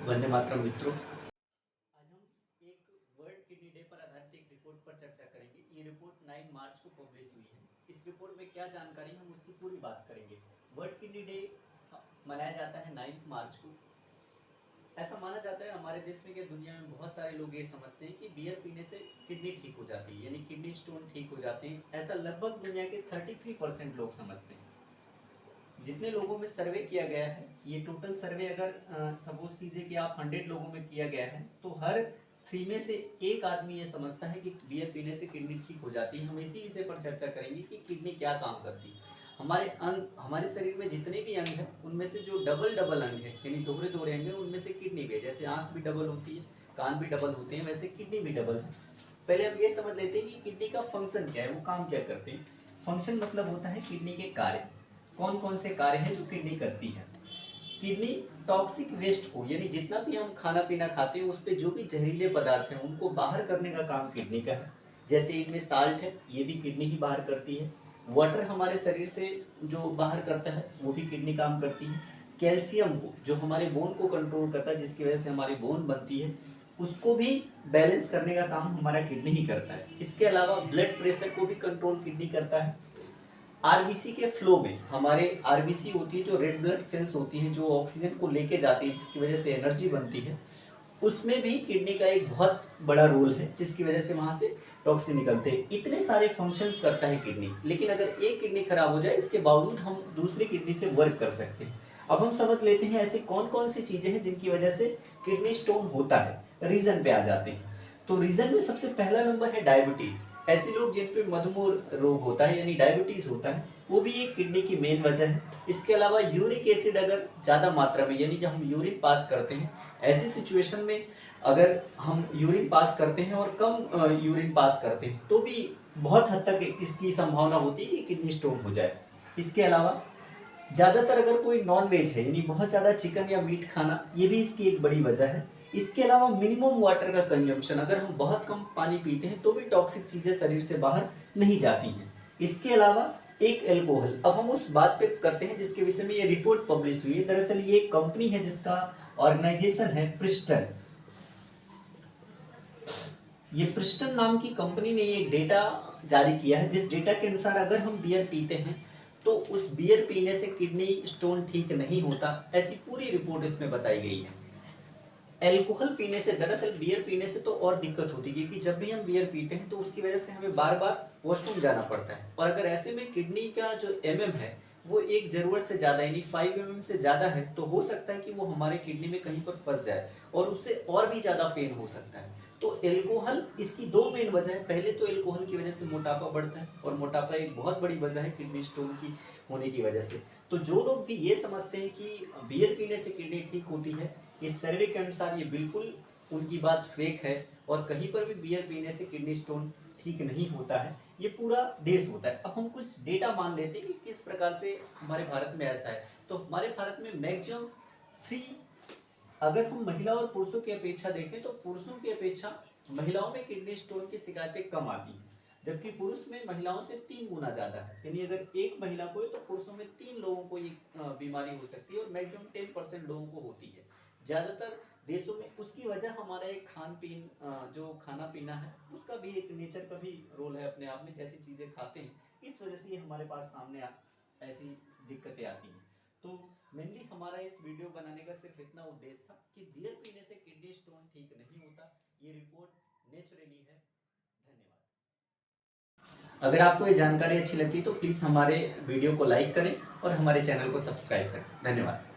वंदे मातरम मित्रों। आज हम एक वर्ल्ड किडनी डे पर आधारित एक रिपोर्ट पर चर्चा करेंगे। ये रिपोर्ट 9 मार्च को पब्लिश हुई है। इस रिपोर्ट में क्या जानकारी हम उसकी पूरी बात करेंगे। वर्ल्ड किडनी डे मनाया जाता है 9 मार्च को। ऐसा माना जाता है हमारे देश में कि दुनिया में बहुत सारे लोग ये समझते हैं कि बियर पीने से किडनी ठीक हो जाती है, यानी किडनी स्टोन ठीक हो जाते हैं। ऐसा लगभग दुनिया के 33% लोग समझते हैं। जितने लोगों में सर्वे किया गया है, ये टोटल सर्वे अगर सपोज कीजिए कि आप 100 लोगों में किया गया है, तो हर 3 में से एक आदमी ये समझता है कि बियर पीने से किडनी ठीक हो जाती है। हम इसी विषय पर चर्चा करेंगे कि किडनी क्या काम करती है। हमारे अंग, हमारे शरीर में जितने भी अंग हैं उनमें से जो डबल डबल अंग है, यानी दोहरे दोहरे अंग है, उनमें से किडनी भी है। जैसे आँख भी डबल होती है, कान भी डबल होते हैं, वैसे किडनी भी डबल है। पहले हम ये समझ लेते हैं कि किडनी का फंक्शन क्या है, वो काम क्या करते हैं। फंक्शन मतलब होता है किडनी के कार्य। कौन कौन से कार्य हैं जो किडनी करती है। किडनी टॉक्सिक वेस्ट को, यानी जितना भी हम खाना पीना खाते हैं उस पर जो भी जहरीले पदार्थ हैं उनको बाहर करने का काम किडनी का है। जैसे इनमें साल्ट है, ये भी किडनी ही बाहर करती है। वाटर हमारे शरीर से जो बाहर करता है वो भी किडनी काम करती है। कैल्शियम को, जो हमारे बोन को कंट्रोल करता है, जिसकी वजह से हमारी बोन बनती है, उसको भी बैलेंस करने का काम हमारा किडनी ही करता है। इसके अलावा ब्लड प्रेशर को भी कंट्रोल किडनी करता है। आरबीसी के फ्लो में, हमारे आरबीसी होती है जो रेड ब्लड सेल्स होती हैं, जो ऑक्सीजन को लेके जाती है, जिसकी वजह से एनर्जी बनती है, उसमें भी किडनी का एक बहुत बड़ा रोल है, जिसकी वजह से वहां से टॉक्सिन निकलते हैं। इतने सारे फंक्शंस करता है किडनी। लेकिन अगर एक किडनी खराब हो जाए, इसके बावजूद हम दूसरी किडनी से वर्क कर सकते हैं। अब हम समझ लेते हैं ऐसे कौन कौन सी चीजें हैं जिनकी वजह से किडनी स्टोन होता है। रीजन पे आ जाते हैं। तो रीजन में सबसे पहला नंबर है डायबिटीज। ऐसे लोग जिन पे मधुमेह रोग होता है, यानी डायबिटीज होता है, वो भी एक किडनी की मेन वजह है। इसके अलावा यूरिक एसिड अगर ज़्यादा मात्रा में, यानी जब हम यूरिन पास करते हैं, ऐसी सिचुएशन में अगर हम यूरिन पास करते हैं और कम यूरिन पास करते हैं, तो भी बहुत हद तक इसकी संभावना होती है कि किडनी स्टोन हो जाए। इसके अलावा ज़्यादातर अगर कोई नॉन वेज है, यानी बहुत ज़्यादा चिकन या मीट खाना, ये भी इसकी एक बड़ी वजह है। इसके अलावा मिनिमम वाटर का कंजम्पशन, अगर हम बहुत कम पानी पीते हैं तो भी टॉक्सिक चीज़ें शरीर से बाहर नहीं जाती हैं। इसके अलावा एक एल्कोहल। अब हम उस बात पे करते हैं जिसके विषय में ये रिपोर्ट पब्लिश हुई है। दरअसल ये एक कंपनी है जिसका ऑर्गेनाइजेशन है प्रिस्टन। ये प्रिस्टन नाम की कंपनी ने ये डेटा जारी किया है, जिस डेटा के अनुसार अगर हम बियर पीते हैं तो उस बियर पीने से किडनी स्टोन ठीक नहीं होता। ऐसी पूरी रिपोर्ट इसमें बताई गई है। एल्कोहल पीने से, दरअसल बियर पीने से तो और दिक्कत होती है, क्योंकि जब भी हम बियर पीते हैं तो उसकी वजह से हमें बार बार वॉशरूम जाना पड़ता है। और अगर ऐसे में किडनी का जो है वो एक जरूरत से ज़्यादा, यानी 5 से ज़्यादा है, तो हो सकता है कि वो हमारे किडनी में कहीं पर फंस जाए और उससे और भी ज़्यादा पेन हो सकता है। तो एल्कोहल, इसकी दो मेन वजह है। पहले तो एल्कोहल की वजह से मोटापा बढ़ता है, और मोटापा एक बहुत बड़ी वजह है किडनी स्टोन की होने की वजह से। तो जो लोग भी ये समझते हैं कि बियर पीने से किडनी ठीक होती है, इस सर्वे के अनुसार ये बिल्कुल उनकी बात फेक है। और कहीं पर भी बियर पीने से किडनी स्टोन ठीक नहीं होता है, ये पूरा देश होता है। अब हम कुछ डेटा मान लेते हैं कि किस प्रकार से हमारे भारत में ऐसा है। तो हमारे भारत में मैक्सिमम 3, अगर हम महिला और पुरुषों की अपेक्षा देखें तो पुरुषों की अपेक्षा महिलाओं में किडनी स्टोन की शिकायतें कम आती हैं, जबकि पुरुष में महिलाओं से 3 गुना ज़्यादा है। यानी अगर एक महिला को है तो पुरुषों में 3 लोगों को ये बीमारी हो सकती है, और मैक्सिमम 10% लोगों को होती है ज़्यादातर देशों में। उसकी वजह हमारा एक खान पीन, जो खाना पीना है उसका भी एक नेचर का भी रोल है अपने आप में। जैसी चीज़ें खाते हैं, इस वजह से ये हमारे पास सामने ऐसी दिक्कतें आती हैं। तो मेनली हमारा इस वीडियो बनाने का सिर्फ इतना उद्देश्य था कि बियर पीने से किडनी स्टोन ठीक नहीं होता। ये रिपोर्ट नेचुरली है। धन्यवाद। अगर आपको ये जानकारी अच्छी लगती है तो प्लीज़ हमारे वीडियो को लाइक करें और हमारे चैनल को सब्सक्राइब करें। धन्यवाद।